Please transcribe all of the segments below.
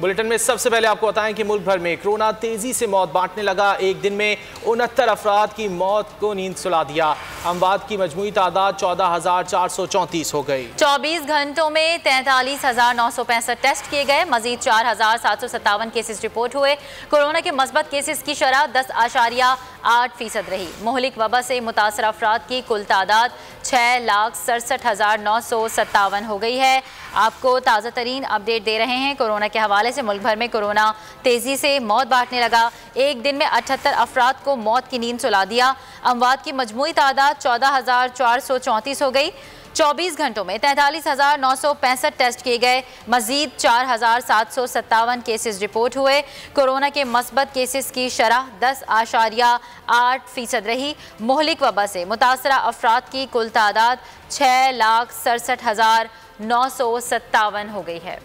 Bulletin में सबसे पहले आपको बताएं कि मुल्क भर में कोरोना तेजी से मौत बांटने लगा। एक दिन में 69 अफराद की मौत को नींद सुला दिया। अमवात की मजमूई तादाद 14,434 हो गई। 24 घंटों में 43,965 टेस्ट किए गए। मजीद 4,757 केसेस रिपोर्ट हुए। कोरोना के मस्बत केसेस की शरह 10.8% रही। मुहलिक वबा से मुतासर अफराद की कुल तादाद 6,67,957 हो गई है। आपको ताज़ा तरीन अपडेट दे रहे हैं। कोरोना के हवाले से मुल्क भर में कोरोना तेजी से मौत बांटने लगा। एक दिन में 78 अफराद को मौत की नींद सुला दिया। अमवात की मजमूई तादाद 14,434 हो गई। 24 घंटों में 43,965 टेस्ट किए गए। मजीद 4,757 केसेस रिपोर्ट हुए। कोरोना के मस्बत केसेस की शरह 10.8% रही। मुहलिक वबा से मुतासरा अफराद की कुल तादाद 6,67,957 हो गई है।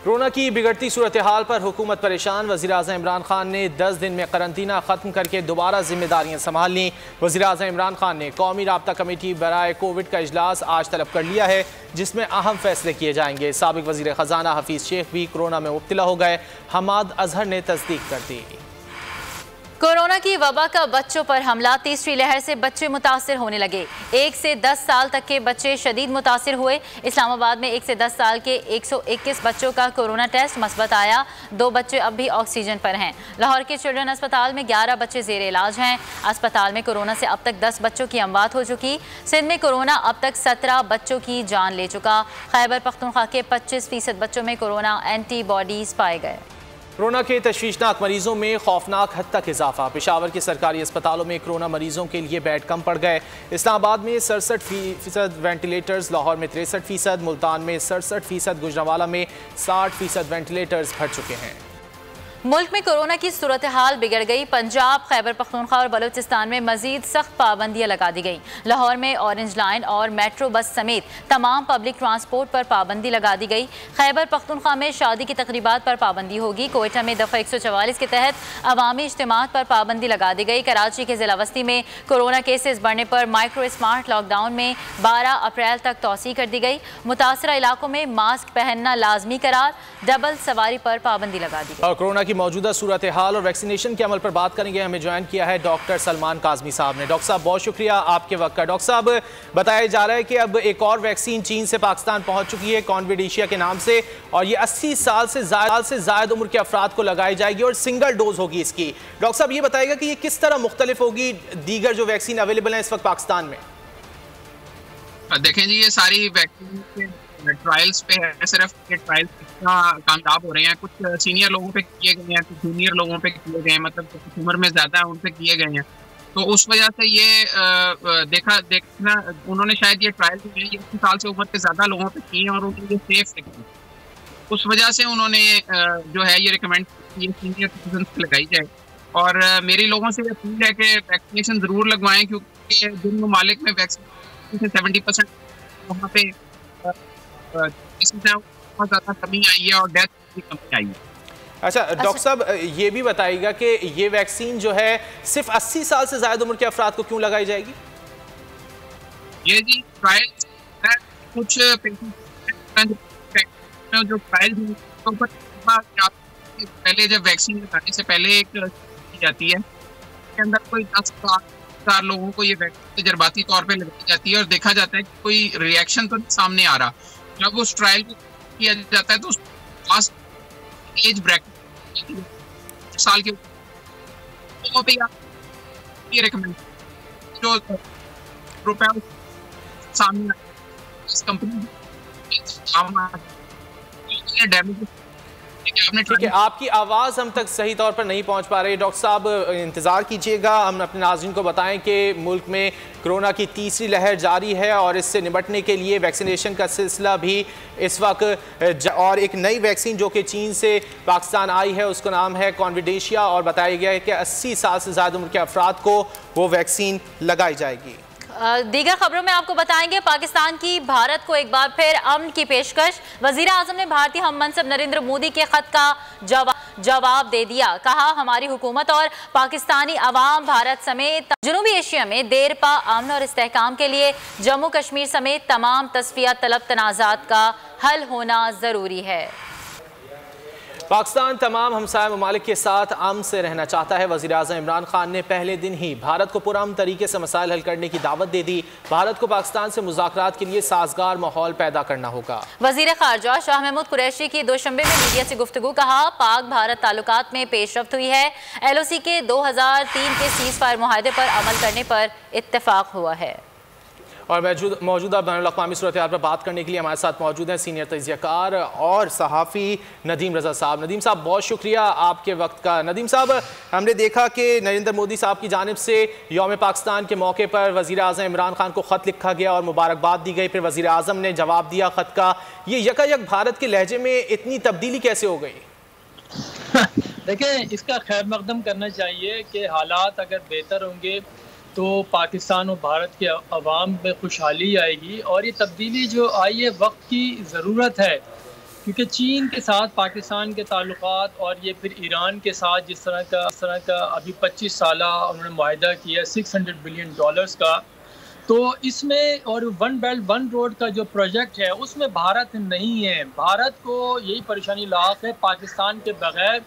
कोरोना की बिगड़ती सूरत हाल पर हुकूमत परेशान। वज़ीर-ए-आज़म इमरान खान ने 10 दिन में करंतना ख़त्म करके दोबारा जिम्मेदारियां संभाल लीं। वज़ीर-ए-आज़म इमरान खान ने कौमी राब्ता कमेटी बराए कोविड का इजलास आज तलब कर लिया है, जिसमें अहम फैसले किए जाएंगे। साबिक वज़ीर ख़जाना हफीज़ शेख भी कोरोना में मुब्तला हो गए। हमाद अजहर ने तस्दीक कर दी। कोरोना की वबा का बच्चों पर हमला। तीसरी लहर से बच्चे मुतासिर होने लगे। 1 से 10 साल तक के बच्चे शदीद मुतासिर हुए। इस्लामाबाद में 1 से 10 साल के 121 बच्चों का कोरोना टेस्ट मस्बत आया। 2 बच्चे अब भी ऑक्सीजन पर हैं। लाहौर के चिल्ड्रन अस्पताल में 11 बच्चे जेर इलाज हैं। अस्पताल में कोरोना से अब तक 10 बच्चों की अमवात हो चुकी। सिंध में कोरोना अब तक 17 बच्चों की जान ले चुका। खैबर पख्तूनख्वा के 25% बच्चों में कोरोना एंटीबॉडीज पाए गए। कोरोना के तशवीशनाक मरीजों में खौफनाक हद तक इजाफा। पेशावर के सरकारी अस्पतालों में कोरोना मरीजों के लिए बेड कम पड़ गए। इस्लामाबाद में 67% वेंटिलेटर्स, लाहौर में 63%, मुल्तान में 67%, गुजरांवाला में 60% वेंटिलेटर्स भर चुके हैं। मुल्क में कोरोना की सूरत हाल बिगड़ गई। पंजाब, खैबर पख्तूनख्वा और बलूचिस्तान में मजीद सख्त पाबंदियां लगा दी गई। लाहौर में ऑरेंज लाइन और मेट्रो बस समेत तमाम पब्लिक ट्रांसपोर्ट पर पाबंदी लगा दी गई। खैबर पख्तूनख्वा में शादी की तकरीबात पर पाबंदी होगी। कोयटा में दफ़ा 144 के तहत अवामी इज्तिमात पर पाबंदी लगा दी गई। कराची के जिला वस्ती में कोरोना केसेस बढ़ने पर माइक्रो स्मार्ट लॉकडाउन में 12 अप्रैल तक तोसी कर दी गई। मुतासरा इलाकों में मास्क पहनना लाजमी करार। डबल सवारी पर पाबंदी लगा दी गई। कोरोना की मौजूदा सूरत हाल और वैक्सीनेशन के अमल पर बात करेंगे। हमें ज्वाइन किया है डॉक्टर सलमान काज़मी साहब ने। डॉक्टर साहब बहुत शुक्रिया आपके वक्त का। डॉक्टर साहब, बताया जा रहा है कि अब एक और वैक्सीन चीन से पाकिस्तान पहुंच चुकी है कॉन्विडेशिया के नाम से, और ये 80 साल से ज़ायद उम्र के अफराद को लगाई जाएगी और सिंगल डोज होगी इसकी। डॉक्टर साहब ये बताएगा कि ये किस तरह मुख्तलिफ होगी दीगर जो वैक्सीन अवेलेबल है इस वक्त पाकिस्तान में? देखें जी, ये सारी वैक्सीन ट्रायल्स पे है। सिर्फ ये ट्रायल्स कामयाब हो रहे हैं। कुछ सीनियर लोगों पे किए गए हैं, कुछ जूनियर लोगों पे किए गए हैं, मतलब उम्र में ज्यादा है उन पे किए गए हैं। तो उस वजह से ये देखना उन्होंने शायद ये ट्रायल जो है ये 80 साल से उम्र के ज्यादा लोगों पे किए हैं और उनके लिए सेफ लगी। उस वजह से उन्होंने जो है ये रिकमेंड ये सीनियर सिटीजन पे लगाई जाए। और मेरी लोगों से अपील है कि वैक्सीनेशन जरूर लगवाएं, क्योंकि जिन ममालिक में वैक्सीनेशन 70% वहाँ पे बहुत ज़्यादा कमी आई है और डेथ की कमी आई है। अच्छा डॉक्टर साहब, ये भी बताइएगा कि ये वैक्सीन जो है सिर्फ 80 साल से ज़्यादा उम्र के अफराद को क्यों लगाई जाएगी? ये जी ट्रायल कुछ जो ट्रायल पहले जब वैक्सीन लगाने से पहले एक की जाती है, इसके अंदर कोई 10,000 लोगों को ये वैक्सीन तजर्बाती तौर पे लगाई जाती है और देखा जाता है कि कोई रिएक्शन तो सामने आ रहा। जब उस ट्रायल को किया जाता है तो उस एज ब्रैकेट साल के लोगों पे ये रिकमेंड जो रुपया सामने इस कंपनी डैमेज। ठीक है, आपकी आवाज़ हम तक सही तौर पर नहीं पहुंच पा रही। डॉक्टर साहब इंतज़ार कीजिएगा। हम अपने नाज़रीन को बताएं कि मुल्क में कोरोना की तीसरी लहर जारी है और इससे निपटने के लिए वैक्सीनेशन का सिलसिला भी इस वक्त और एक नई वैक्सीन जो कि चीन से पाकिस्तान आई है उसका नाम है कॉन्विडेशिया, और बताया गया है कि 80 साल से ज़्यादा उम्र के अफराद को वो वैक्सीन लगाई जाएगी। दीगर खबरों में आपको बताएंगे पाकिस्तान की भारत को एक बार फिर अमन की पेशकश। वजीर आजम ने भारतीय हम मनसब नरेंद्र मोदी के खत का जवाब जवाब दे दिया। कहा, हमारी हुकूमत और पाकिस्तानी अवाम भारत समेत जनूबी एशिया में देरपा अमन और इस्तेहकाम के लिए जम्मू कश्मीर समेत तमाम तस्फिया तलब तनाज़ात का हल होना ज़रूरी है। पाकिस्तान तमाम हमसाया ममालिक के साथ अमन से रहना चाहता है। वज़ीर-ए-आज़म इमरान खान ने पहले दिन ही भारत को पुरअमन तरीके से मसाइल हल करने की दावत दे दी। भारत को पाकिस्तान से मुज़ाकरात के लिए साजगार माहौल पैदा करना होगा। वज़ीर ख़ारजा शाह महमूद कुरैशी की दोशंबे में मीडिया से गुफ्तगू। कहा, पाक भारत ताल्लुकात में पेशरफ्त हुई है। LOC के 2003 के सीज़ फायर मुआहदे पर अमल करने पर इत्तेफाक हुआ है। और मौजूदा बैनुल-अक़वामी सूरत हाल पर बात करने के लिए हमारे साथ मौजूद हैं सीनियर तजियाकार और सहाफ़ी नदीम रज़ा साहब। नदीम साहब, बहुत शुक्रिया आपके वक्त का। नदीम साहब, हमने देखा कि नरेंद्र मोदी साहब की जानिब से यौम पाकिस्तान के मौके पर वज़ीर-ए-आज़म इमरान खान को ख़त लिखा गया और मुबारकबाद दी गई। फिर वज़ीर-ए-आज़म ने जवाब दिया ख़त का। ये यकायक भारत के लहजे में इतनी तब्दीली कैसे हो गई? देखें, इसका खैर मकदम करना चाहिए कि हालात अगर बेहतर होंगे तो पाकिस्तान और भारत के अवाम में खुशहाली आएगी। और ये तब्दीली जो आई है वक्त की ज़रूरत है, क्योंकि चीन के साथ पाकिस्तान के ताल्लुकात और ये फिर ईरान के साथ जिस तरह का अभी 25 साला उन्होंने मुआहदा किया $600 बिलियन का, तो इसमें और वन बेल्ट वन रोड का जो प्रोजेक्ट है उसमें भारत नहीं है। भारत को यही परेशानी लाक है, पाकिस्तान के बगैर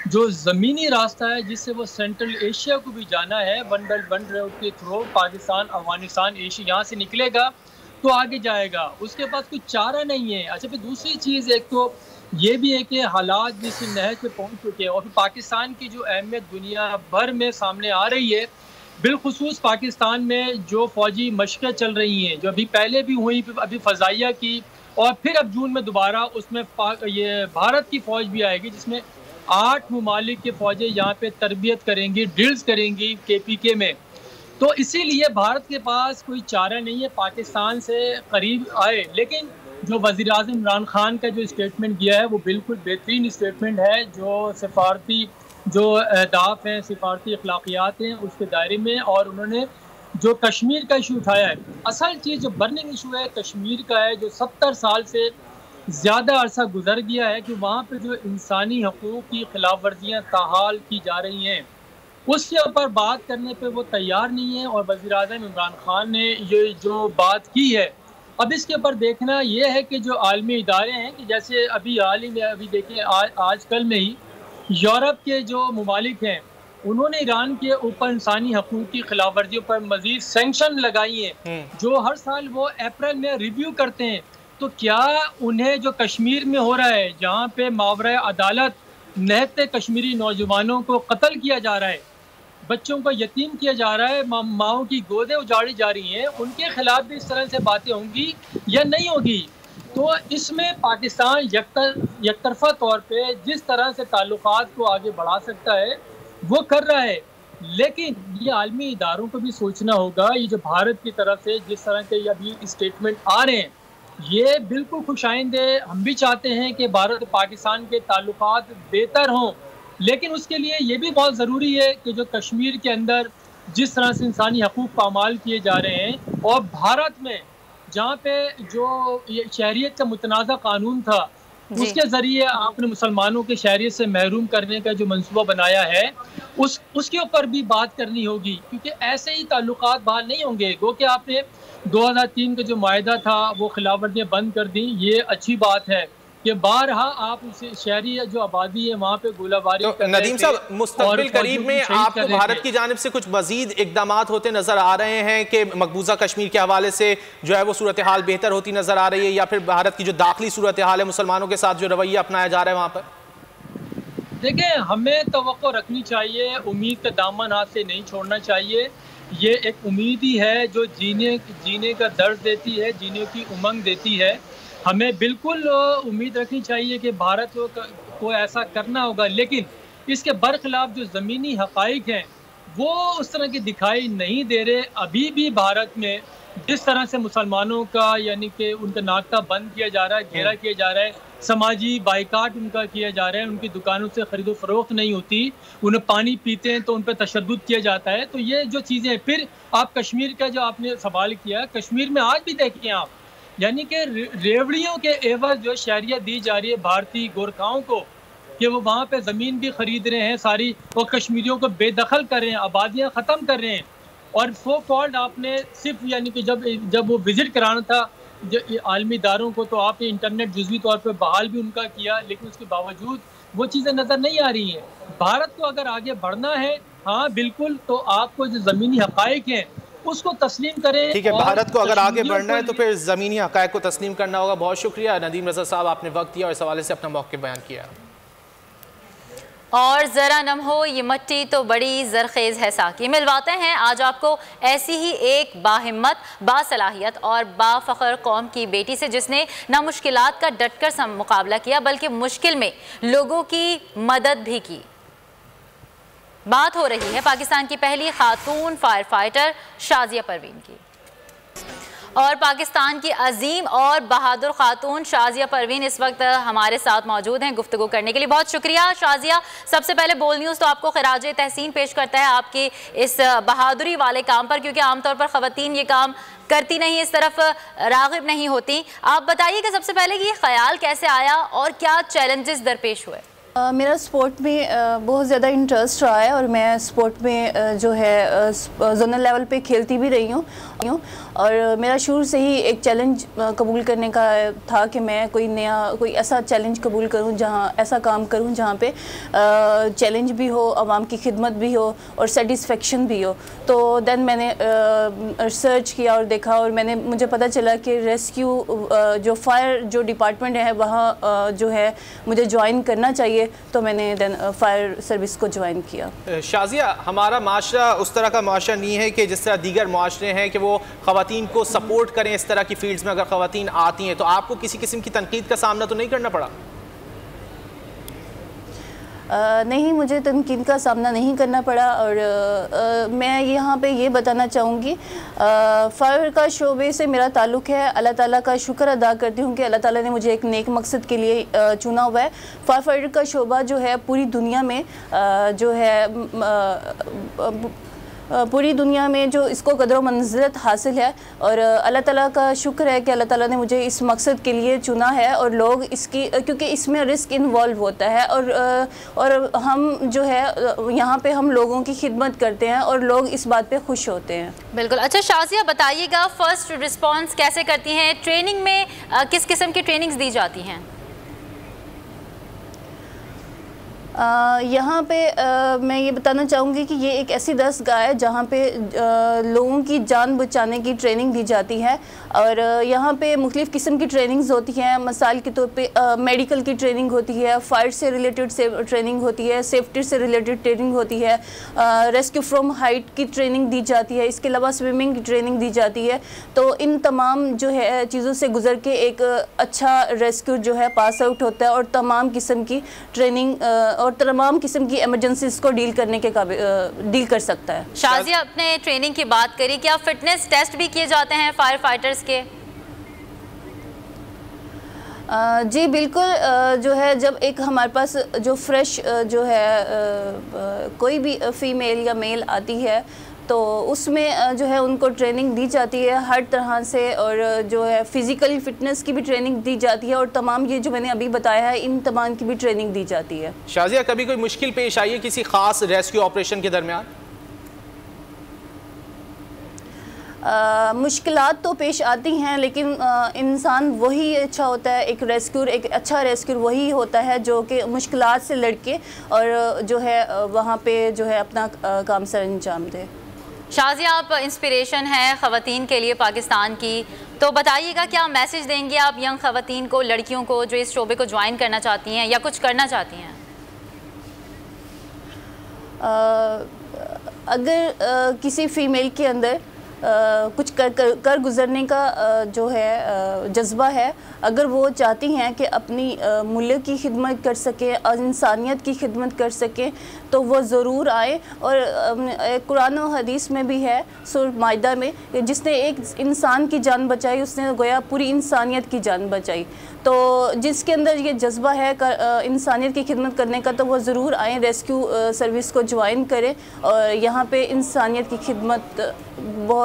जो ज़मीनी रास्ता है जिससे वो सेंट्रल एशिया को भी जाना है, वन बेल्ट वन रोड के थ्रू पाकिस्तान, अफगानिस्तान, एशिया यहाँ से निकलेगा तो आगे जाएगा, उसके पास कोई चारा नहीं है। अच्छा, फिर दूसरी चीज़ एक तो ये भी है कि हालात जिस नहज पे पहुँच चुके हैं और फिर पाकिस्तान की जो अहमियत दुनिया भर में सामने आ रही है, बिलखुसूस पाकिस्तान में जो फ़ौजी मशक़ें चल रही हैं, जो अभी पहले भी हुई, अभी फ़ज़ाइया की, और फिर अब जून में दोबारा उसमें ये भारत की फ़ौज भी आएगी जिसमें 8 ममालिक के फ़ौजें यहाँ पे तरबियत करेंगी, ड्रिल्स करेंगी KPK में। तो इसीलिए भारत के पास कोई चारा नहीं है पाकिस्तान से करीब आए। लेकिन जो वज़ीर-ए-आज़म इमरान खान का जो स्टेटमेंट किया है वो बिल्कुल बेहतरीन स्टेटमेंट है, जो सिफारती जो अहदाफ हैं, सिफारती अखलाकियात हैं उसके दायरे में। और उन्होंने जो कश्मीर का इशू उठाया है, असल चीज़ जो बर्निंग इशू है कश्मीर का है, जो 70 साल से ज़्यादा अरसा गुजर गया है कि वहाँ पे जो इंसानी हकूक़ की खिलाफ वर्जियाँ ताहाल की जा रही हैं, उसके ऊपर बात करने पे वो तैयार नहीं है। और वज़ीर-ए-आज़म इमरान खान ने ये जो बात की है, अब इसके ऊपर देखना ये है कि जो आलमी इदारे हैं, कि जैसे अभी हाल ही में अभी देखें आजकल में ही यूरोप के जो ममालिक हैं उन्होंने ईरान के ऊपर इंसानी हकूक़ की खिलाफ वर्जियों पर मज़ीद सैंक्शन लगाई हैं, जो हर साल वो अप्रैल में रिव्यू करते हैं। तो क्या उन्हें जो कश्मीर में हो रहा है, जहाँ पे मावरा अदालत नहते कश्मीरी नौजवानों को कत्ल किया जा रहा है, बच्चों को यतीम किया जा रहा है, माओं की गोदें उजाड़ी जा रही हैं, उनके खिलाफ भी इस तरह से बातें होंगी या नहीं होगी? तो इसमें पाकिस्तान यकतरफा तौर पे जिस तरह से ताल्लुकात को आगे बढ़ा सकता है वो कर रहा है, लेकिन ये आलमी इदारों को भी सोचना होगा। ये जो भारत की तरफ से जिस तरह के अभी स्टेटमेंट आ रहे हैं, ये बिल्कुल खुशाइंद है। हम भी चाहते हैं कि भारत और पाकिस्तान के ताल्लुकात बेहतर हों, लेकिन उसके लिए ये भी बहुत ज़रूरी है कि जो कश्मीर के अंदर जिस तरह से इंसानी हकूक़ पामाल किए जा रहे हैं, और भारत में जहाँ पे जो ये शहरियत का मुतनाज़ा कानून था उसके ज़रिए आपने मुसलमानों के शहरियत से महरूम करने का जो मंसूबा बनाया है उसके ऊपर भी बात करनी होगी, क्योंकि ऐसे ही ताल्लुकात बहाल नहीं होंगे। गो कि आपने 2003 का जो मुआहदा था वो खिलाफ वर्जियाँ बंद कर दी, ये अच्छी बात है कि बारहा आप शहरी जो आबादी है वहाँ पे गोलाबारी। तो नदीम साहब, मुस्तकबिल करीब में आपको भारत की जानिब से कुछ मजीद इकदाम होते नजर आ रहे हैं कि मकबूजा कश्मीर के हवाले से जो है वो सूरत हाल बेहतर होती नजर आ रही है, या फिर भारत की जो दाखिली सूरत हाल है मुसलमानों के साथ जो रवैया अपनाया जा रहा है वहाँ पर? देखिए, हमें तवक्को रखनी चाहिए, उम्मीद का दामन हाथ से नहीं छोड़ना चाहिए। ये एक उम्मीद ही है जो जीने का दर्द देती है, जीने की उमंग देती है। हमें बिल्कुल उम्मीद रखनी चाहिए कि भारत को ऐसा करना होगा, लेकिन इसके बरखिलाफ जो ज़मीनी हक़ाइक़ हैं वो उस तरह के दिखाई नहीं दे रहे। अभी भी भारत में जिस तरह से मुसलमानों का यानी कि उनका नाश्ता बंद किया जा रहा है, घेरा किया जा रहा है, समाजी बाइकाट उनका किया जा रहा है, उनकी दुकानों से ख़रीदो फरोख्त नहीं होती, उन्हें पानी पीते हैं तो उन पर तशद्दुद किया जाता है। तो ये जो चीज़ें, फिर आप कश्मीर का जो आपने सवाल किया, कश्मीर में आज भी देखिए आप, यानी कि रेवड़ियों के एवज जो शहरियत दी जा रही है भारतीय गोरखाओं को, कि वो वहाँ पे ज़मीन भी ख़रीद रहे हैं सारी, वो कश्मीरियों को बेदखल कर रहे हैं, आबादियाँ ख़त्म कर रहे हैं। और सो कॉल्ड आपने सिर्फ यानी कि जब वो विज़िट कराना था आलमी इदारों को, तो आपने इंटरनेट जुज़वी तौर पर बहाल भी उनका किया, लेकिन उसके बावजूद वो चीज़ें नज़र नहीं आ रही हैं। भारत को अगर आगे बढ़ना है, हाँ बिल्कुल, तो आपको जो ज़मीनी हक़ाइक़ हैं उसको तस्लीम करें। ठीक है, भारत को अगर आगे बढ़ना है तो फिर ज़मीनी हक़ाइक़ को तस्लीम करना होगा। बहुत शुक्रिया नदीम रज़ा साहब, आपने वक्त दिया और इस हवाले से अपना मौक़िफ़ बयान किया। और ज़रा नम हो ये मट्टी तो बड़ी ज़रखेज़ है साकी, मिलवाते हैं आज आपको ऐसी ही एक बाहिम्मत, बासलाहियत और बाफ़ख्र कौम की बेटी से, जिसने ना मुश्किलात का डटकर मुकाबला किया बल्कि मुश्किल में लोगों की मदद भी की। बात हो रही है पाकिस्तान की पहली खातून फायर फाइटर शाजिया परवीन की। और पाकिस्तान की अजीम और बहादुर खातून शाजिया परवीन इस वक्त हमारे साथ मौजूद हैं गुफ्तगू करने के लिए। बहुत शुक्रिया शाजिया। सबसे पहले बोल न्यूज़ तो आपको खिराज तहसीन पेश करता है आपके इस बहादुरी वाले काम पर, क्योंकि आमतौर पर ख़वातीन ये काम करती नहीं, इस तरफ राग़िब नहीं होती। आप बताइए कि सबसे पहले कि ये ख्याल कैसे आया और क्या चैलेंजेस दरपेश हुए? मेरा स्पोर्ट में बहुत ज़्यादा इंटरेस्ट रहा है और मैं स्पोर्ट में जो है जोनल लेवल पे खेलती भी रही हूँ। और मेरा शुरू से ही एक चैलेंज कबूल करने का था कि मैं कोई ऐसा चैलेंज कबूल करूँ, ऐसा काम करूँ जहाँ पे चैलेंज भी हो, आवाम की खिदमत भी हो और सेटिस्फेक्शन भी हो। तो देन मैंने रिसर्च किया और देखा और मुझे पता चला कि रेस्क्यू जो फायर जो डिपार्टमेंट है वहाँ जो है मुझे ज्वाइन करना चाहिए, तो मैंने देन फायर सर्विस को ज्वाइन किया। शाजिया, हमारा माशरा उस तरह का माशरा नहीं है कि जिस तरह दीगर माशरे हैं कि वो ख़वातीन को सपोर्ट करें इस तरह की फील्ड्स में। अगर ख़वातीन आती हैं तो आपको किसी किस्म की तनकीद का सामना तो नहीं करना पड़ा? नहीं, मुझे तनकीद का सामना नहीं करना पड़ा। और मैं यहाँ पे ये बताना चाहूँगी, फायर का शोबे से मेरा ताल्लुक़ है। अल्लाह ताला का शुक्र अदा करती हूँ कि अल्लाह ताला ने मुझे एक नेक मकसद के लिए चुना हुआ है। फायर का शोबा जो है पूरी दुनिया में जो है पूरी दुनिया में जो इसको कदर मंज़िलत हासिल है। और अल्लाह ताला का शुक्र है कि अल्लाह ताला ने मुझे इस मकसद के लिए चुना है। और लोग इसकी, क्योंकि इसमें रिस्क इन्वॉल्व होता है और हम जो है यहाँ पे हम लोगों की खिदमत करते हैं और लोग इस बात पे खुश होते हैं। बिल्कुल। अच्छा शाजिया, बताइएगा फ़र्स्ट रिस्पॉन्स कैसे करती हैं? ट्रेनिंग में किस किस्म की ट्रेनिंग्स दी जाती हैं? यहाँ पे मैं ये बताना चाहूँगी कि ये एक ऐसी दरसगाह है जहाँ पे लोगों की जान बचाने की ट्रेनिंग दी जाती है। और यहाँ पे मुख्तलिफ़ किस्म की ट्रेनिंग्स होती हैं। मिसाल के तौर पे मेडिकल की ट्रेनिंग होती है, फायर से रिलेटेड ट्रेनिंग होती है, सेफ्टी से रिलेटेड ट्रेनिंग होती है, रेस्क्यू फ्रॉम हाइट की ट्रेनिंग दी जाती है, इसके अलावा स्विमिंग की ट्रेनिंग दी जाती है। तो इन तमाम जो है चीज़ों से गुजर के एक अच्छा रेस्क्यू जो है पास आउट होता है और तमाम किस्म की ट्रेनिंग और तमाम किस्म की इमरजेंसीज को डील करने के डील कर सकता है। शाजिया, अपने ट्रेनिंग की बात करी, क्या फिटनेस टेस्ट भी किए जाते हैं फायर फाइटर्स के? जी बिल्कुल। जो है जब एक हमारे पास जो फ्रेश जो है कोई भी फ़ीमेल या मेल आती है तो उसमें जो है उनको ट्रेनिंग दी जाती है हर तरह से। और जो है फ़िज़िकल फ़िटनेस की भी ट्रेनिंग दी जाती है और तमाम ये जो मैंने अभी बताया है इन तमाम की भी ट्रेनिंग दी जाती है। शाजिया, कभी कोई मुश्किल पेश आई है किसी ख़ास रेस्क्यू ऑपरेशन के दरमियान? मुश्किलात तो पेश आती हैं, लेकिन इंसान वही अच्छा होता है, एक अच्छा रेस्क्यूर वही होता है जो कि मुश्किलात से लड़के और जो है वहाँ पे जो है अपना काम सर अंजाम दे। शाजिया, आप इंस्पिरेशन हैं ख़वातीन के लिए पाकिस्तान की, तो बताइएगा क्या मैसेज देंगे आप यंग ख़वातीन को, लड़कियों को जो इस शोबे को ज्वाइन करना चाहती हैं या कुछ करना चाहती हैं? अगर किसी फ़ीमेल के अंदर कुछ कर गुज़रने का जो है जज्बा है, अगर वो चाहती हैं कि अपनी मुल्क की खिदमत कर सकें और इंसानियत की खिदमत कर सकें, तो वो ज़रूर आए। और कुरान और हदीस में भी है सूरह माइदा में, जिसने एक इंसान की जान बचाई उसने गोया पूरी इंसानियत की जान बचाई। तो जिसके अंदर ये जज्बा है इंसानियत की खिदमत करने का, तो वो ज़रूर आएँ, रेस्क्यू सर्विस को ज्वाइन करें और यहाँ पे इंसानियत की खिदमत वो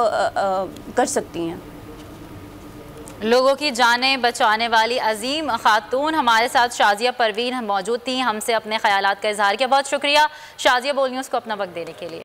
कर सकती हैं। लोगों की जानें बचाने वाली अजीम खातून हमारे साथ शाजिया परवीन मौजूद थी, हमसे अपने ख्यालात का इजहार किया। बहुत शुक्रिया शाजिया बोल न्यूज़ को अपना वक्त देने के लिए।